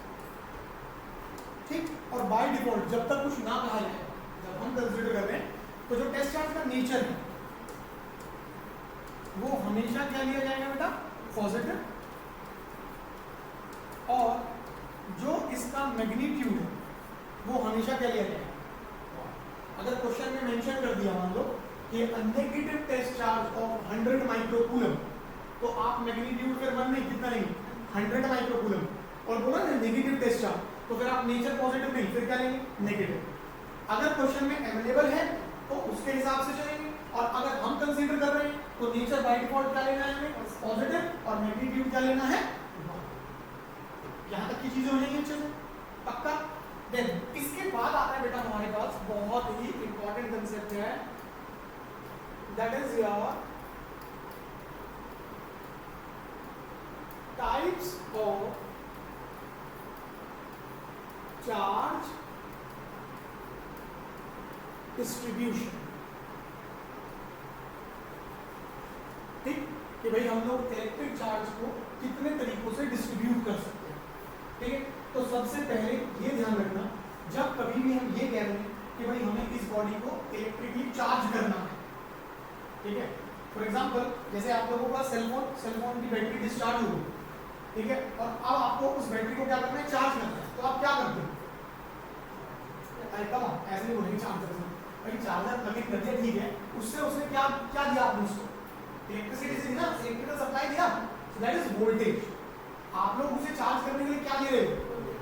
ठीक। और बाय डिफॉल्ट जब तक कुछ ना कहा जाए, जब हम कंसीडर कर रहे हैं, तो जो टेस्ट चार्ज का नेचर है वो हमेशा क्या लिया जाएगा बेटा? पॉजिटिव। और जो इसका मैग्नीट्यूड है वो हमेशा क्या लिया जाएगा? अगर क्वेश्चन में मेंशन कर दिया मान लो कि negative test charge of 100 microcoulomb, तो आप मैग्नीट्यूड फिर वन नहीं, कितना नहीं, 100 माइक्रोकूलम, और बोला ना नेगेटिव टेस्ट चार्ज, तो फिर आप नेचर पॉजिटिव नहीं, फिर क्या लेंगे? नेगेटिव। अगर क्वेश्चन में अवेलेबल है तो उसके हिसाब से चलेंगे, और अगर हम कंसीडर कर रहे हैं तो नेचर बाय डिफॉल्ट क्या लेना है हमें? पॉजिटिव। और मैग्नीट्यूड क्या लेना है? यहां तक की चीजें हो जाएंगी अच्छे से, पक्का। देन इसके बाद आता है बेटा हमारे पास बहुत ही इंपॉर्टेंट कंसेप्ट है, that is your types of charge distribution. ठीक, कि भाई हम लोग इलेक्ट्रिक चार्ज को कितने तरीकों से डिस्ट्रीब्यूट कर सकते हैं, ठीक है। तो सबसे पहले ये ध्यान रखना, जब कभी भी हम ये कह रहे हैं कि भाई हमें इस बॉडी को इलेक्ट्रिकली चार्ज करना है, ठीक है। फॉर एग्जांपल जैसे आप लोगों का सेल फोन की बैटरी डिस्चार्ज हो गई, ठीक है, और अब आपको उस बैटरी को क्या करना है? चार्ज करना है। तो आप क्या करते हो? अरे कम ऑन, ऐसे नहीं बोलेंगे चार्जर से, भाई चार्जर प्लग इन कर दिया, ठीक है, उससे उसने क्या क्या दिया आपने उसको? इलेक्ट्रिसिटी से ना, इलेक्ट्रिकल सप्लाई दिया, सो दैट इज वोल्टेज। आप लोग उसे चार्ज करने के लिए क्या दे रहे हो?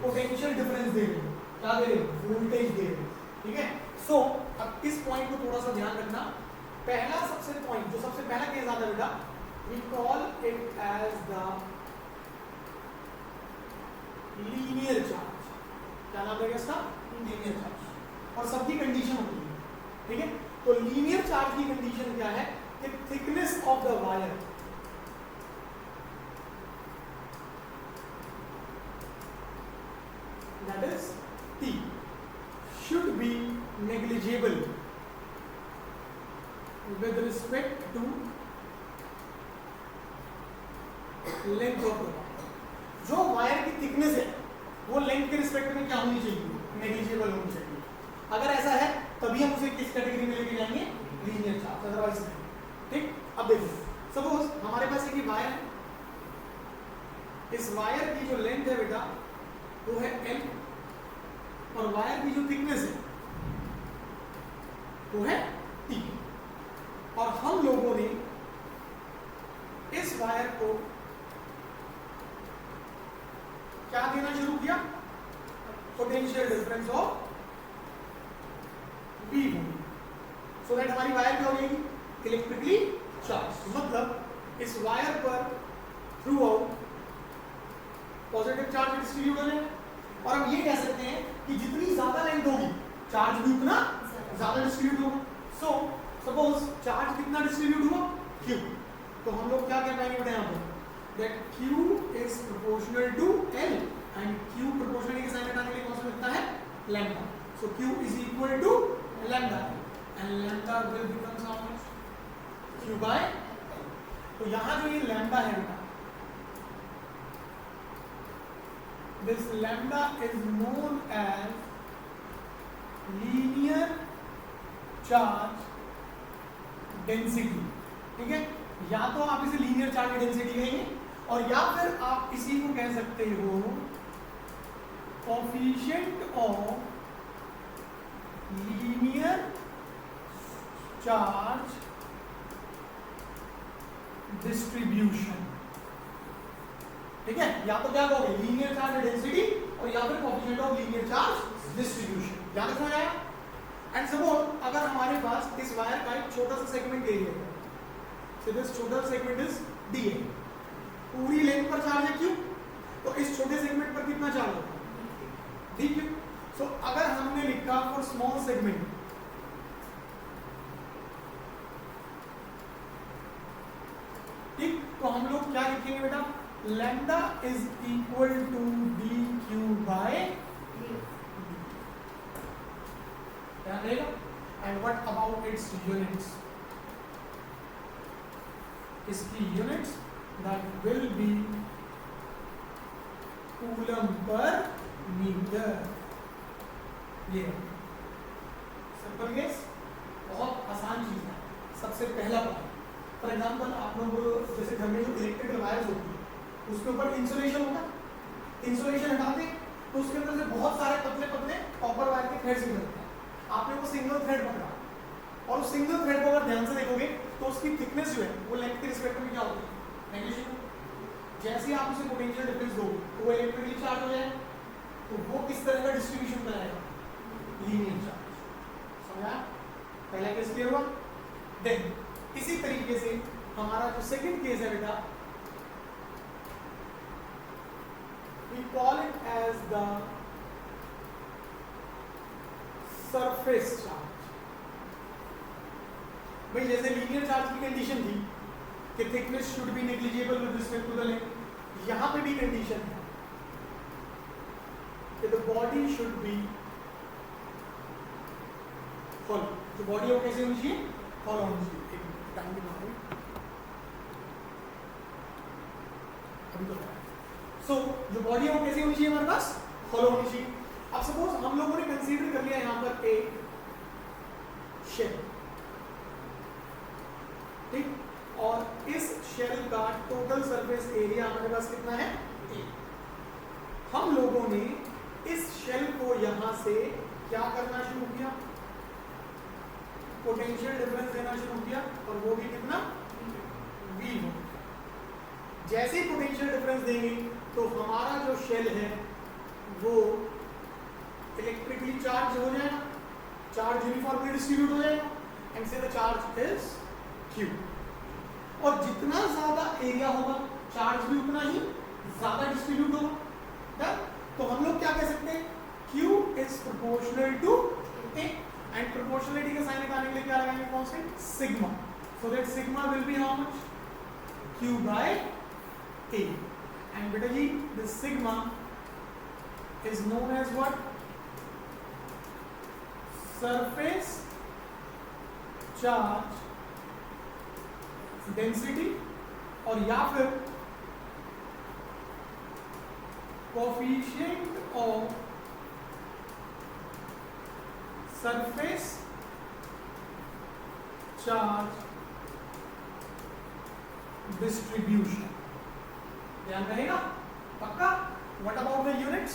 पोटेंशियल डिफरेंस दे रहे हो, क्या दे रहे हो? वोल्टेज दे रहे हो, ठीक है। सो अब इस पॉइंट को थोड़ा सा ध्यान रखना। पहला सबसे पॉइंट, जो सबसे पहला केस आता है बेटा, we call it as the linear charge. क्या नाम है इसका? Linear charge. और सबकी कंडीशन होती है, ठीक है। तो लीनियर चार्ज की कंडीशन क्या है कि thickness of the wire that is T should be negligible with respect to length of the wire। जो वायर की थिकनेस है वो लेंथ के रिस्पेक्ट में क्या होनी चाहिए? नेग्लिजिबल होनी चाहिए। अगर ऐसा है तभी हम उसे किस कैटेगरी में लेके जाएंगे? लीनियर चार्ज, अदरवाइज नहीं, ठीक। अब देखो, सपोज हमारे पास एक वायर है, इस वायर की जो लेंथ है बेटा वो है L, और वायर की जो थिकनेस है वो है T। और हम लोगों ने इस वायर को क्या देना शुरू किया? Potential difference of V volt, so that हमारी वायर क्या हो जाएगी? Electrically charge. मतलब इस वायर पर through out positive charge distribute हो जाएगा। और हम ये कह सकते हैं कि जितनी ज्यादा लेंथ होगी चार्ज भी उतना ज्यादा डिस्ट्रीब्यूट होगा। सो सपोज चार्ज कितना डिस्ट्रीब्यूट हुआ? Q। तो हम लोग क्या कह पाएंगे बेटा यहाँ पर? That Q is proportional to L, and Q proportional के साइन हटाने के लिए कौन सा लगता है? Lambda. So Q is equal to lambda, and lambda will become how much? Q by. तो यहाँ जो ये लैम्डा है बेटा, this lambda is known as linear charge density, ठीक है। या तो आप इसे लीनियर चार्ज डेंसिटी कहेंगे, और या फिर आप इसी को कह सकते हो coefficient of linear charge distribution, ठीक है। या तो क्या कहोगे? लीनियर चार्ज डेंसिटी, और या फिर coefficient of linear charge distribution. याद रखना आया। एंड सपोज अगर हमारे पास इस वायर का एक छोटा सा सेगमेंट ले लिया, so this छोटा सेगमेंट इज DA, पूरी लेंथ पर चार्ज है क्यू, तो इस छोटे सेगमेंट पर कितना चार्ज होगा, डी क्यू। सो अगर हमने लिखा फॉर स्मॉल सेगमेंट, ठीक, तो हम लोग क्या लिखेंगे बेटा, lambda is equal to D Q by ध्यान रहेगा। And what about its units, इसकी units that will be coulomb per metre. ये सिंपल केस, बहुत आसान चीज है। सबसे पहला पॉइंट, फॉर एग्जाम्पल आप लोग जैसे घर में जो इलेक्ट्रिकल वायर्स होती है उसके ऊपर इंसुलेशन होता है, इंसुलेशन हटा दें तो उसके अंदर से बहुत सारे पतले पतले कॉपर वायर के थ्रेड्स निकलते हैं। आपने वो सिंगल थ्रेड पकड़ा और उस सिंगल थ्रेड को अगर ध्यान से देखोगे तो उसकी थिकनेस जो है वो लेंथ के रिस्पेक्ट में क्या होती है, नेग्लिजिबल। जैसे ही आप उसे पोटेंशियल डिफरेंस दोगे तो वो इलेक्ट्रिकली चार्ज हो जाए, तो वो किस तरह का डिस्ट्रीब्यूशन बनाएगा, लीनियर चार्ज। समझा, पहला केस क्लियर हुआ। देन इसी तरीके से हमारा जो सेकंड केस है बेटा, we call it as the surface charge। भाई जैसे लीनियर चार्ज की कंडीशन थी कि thickness should be negligible with respect to the length, यहां पे भी कंडीशन है कि the body should be hollow. तो बॉडी हो कैसे होनी चाहिए, हॉलो होनी चाहिए। एक टाइम भी ना हो अभी तो सो जो बॉडी है वो कैसी होनी चाहिए, हमारे पास हॉलो होनी चाहिए। अब सपोज हम लोगों ने कंसीडर कर लिया यहां पर एक शेल, ठीक, और इस शेल का टोटल सरफेस एरिया हमारे पास कितना है, A। हम लोगों ने इस शेल को यहां से क्या करना शुरू किया, पोटेंशियल डिफरेंस देना शुरू किया, और वो भी कितना, V हो। जैसे ही पोटेंशियल डिफरेंस देंगे तो हमारा जो शेल है वो इलेक्ट्रिकली चार्ज हो जाएगा, चार्ज यूनिफॉर्मली डिस्ट्रीब्यूट हो जाएगा, एंड से द चार्ज इज Q। और जितना ज्यादा एरिया होगा चार्ज भी उतना ही ज्यादा डिस्ट्रीब्यूट होगा। तो हम लोग क्या कह सकते हैं, Q is proportional to A, and proportionality का साइन निकालने के लिए क्या लगाएंगे, constant sigma. So that sigma will be how much, Q by A। And beta ji, this sigma is known as what? Surface charge density, और या फिर coefficient of surface charge distribution। ध्यान रहेगा पक्का। व्हाट अबाउट द यूनिट्स,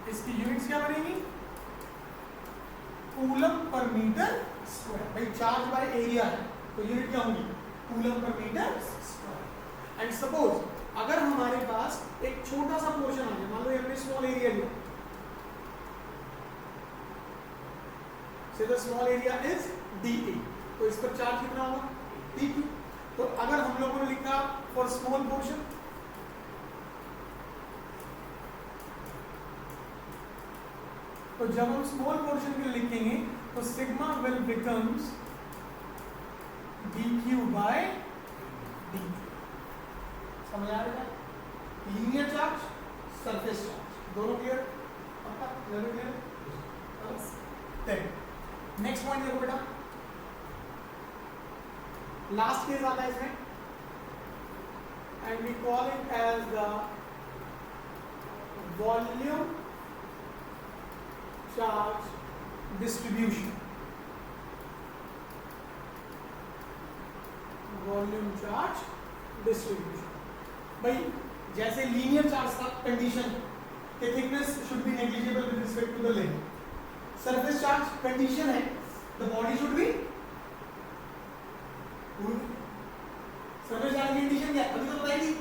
इसकी units क्या बनेगी, coulomb per metre square. भाई चार्ज बाय एरिया है तो यूनिट क्या होगी, coulomb per metre square. And suppose अगर हमारे पास एक छोटा सा पोर्शन आ जाए, मान लो हमने स्मॉल एरिया लिया, से the small area is DA, तो इस पर चार्ज कितना होगा, DQ। तो अगर हम लोगों ने लिखा फॉर स्मॉल पोर्शन, तो जब हम स्मॉल पोर्शन के लिए लिखेंगे तो sigma will becomes DQ by D। समझ आ रहा है, लीनियर चार्ज, सरफेस चार्ज, दोनों क्लियर, पक्का क्लियर। नेक्स्ट पॉइंट देखो बेटा, लास्ट केस आता है इसमें, and we call it as the volume charge distribution. Volume charge distribution, भाई जैसे लीनियर चार्ज का कंडीशन कि thickness should be negligible with respect to the length, surface charge condition है the body should be, surface charge की condition क्या है, अभी तो बताई थी,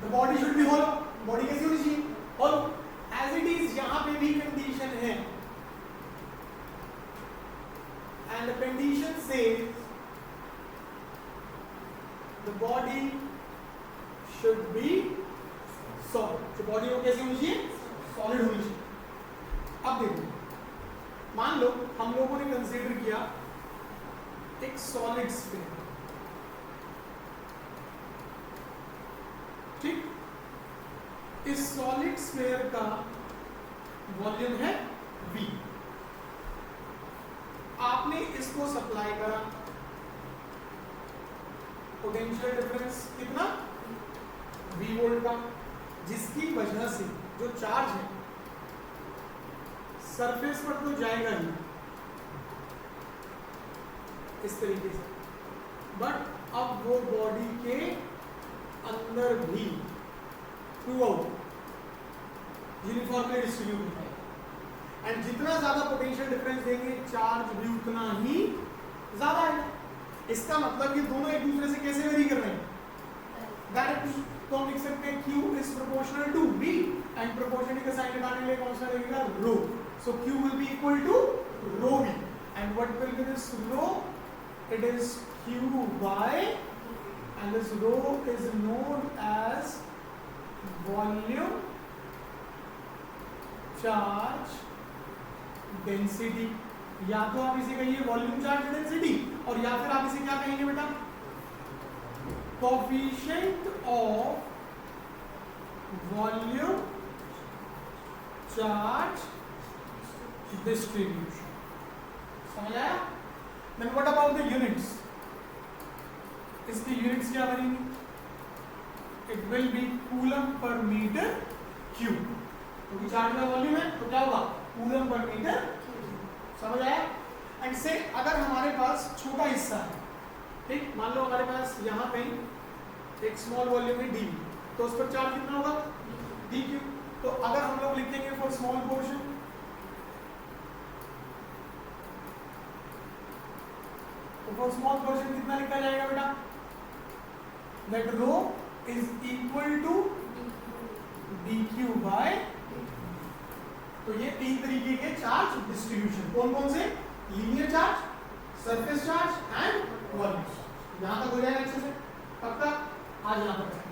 the body should be hollow. Body कैसी होनी चाहिए, होलो। एज इट इज यहां पे भी कंडीशन है, and the condition says the body कैसी होनी चाहिए, सॉलिड होनी चाहिए। अब देखो, मान लो हम लोगों ने कंसीडर किया एक सॉलिड स्फीयर, ठीक, इस सॉलिड स्फीयर का वॉल्यूम है V, आपने इसको सप्लाई करा, पोटेंशियल डिफरेंस कितना, V वोल्ट का, जिसकी वजह से जो चार्ज है सरफेस पर तो जाएगा ही इस तरीके से, बट अब वो बॉडी के अंदर भी थ्रू आउट यूनिफॉर्मली डिस्ट्रीब्यूट है, एंड जितना ज्यादा पोटेंशियल डिफरेंस देंगे चार्ज भी उतना ही ज्यादा है। इसका मतलब ये दोनों एक दूसरे से कैसे वेरी कर रहे हैं, डायरेक्टली। तो हम लिख सकते हैं Q is proportional to V, and proportionality का साइन निकालने के लिए कौन सा लगेगा, rho. So Q will be equal to rho V, and what will be this rho? It is Q by, and this rho is known as volume charge density. या तो आप इसे कहिए वॉल्यूम चार्ज डेंसिटी, और या फिर आप इसे क्या कहेंगे बेटा, coefficient of volume charge distribution. समझ आया? Then what about the units, इसकी यूनिट्स क्या बनेंगी, it will be coulomb per metre cube, क्योंकि चार्ज का वॉल्यूम है तो क्या होगा, कूलम पर मीटर। समझ आया? एंड से अगर हमारे पास छोटा हिस्सा है, ठीक, मान लो हमारे पास यहाँ पे एक स्मॉल वॉल्यूम है डी, तो उस पर चार्ज कितना होगा, डी क्यू। तो अगर हम लोग लिखेंगे फॉर स्मॉल पोर्शन, तो फॉर स्मॉल पोर्शन कितना लिखा जाएगा बेटा, that rho is equal to D Q by. तो ये तीन तरीके के चार्ज डिस्ट्रीब्यूशन, कौन कौन से, linear charge, surface charge and volume. यहां तक हो जाएगा अच्छे से, कब तक, आज यहां तक।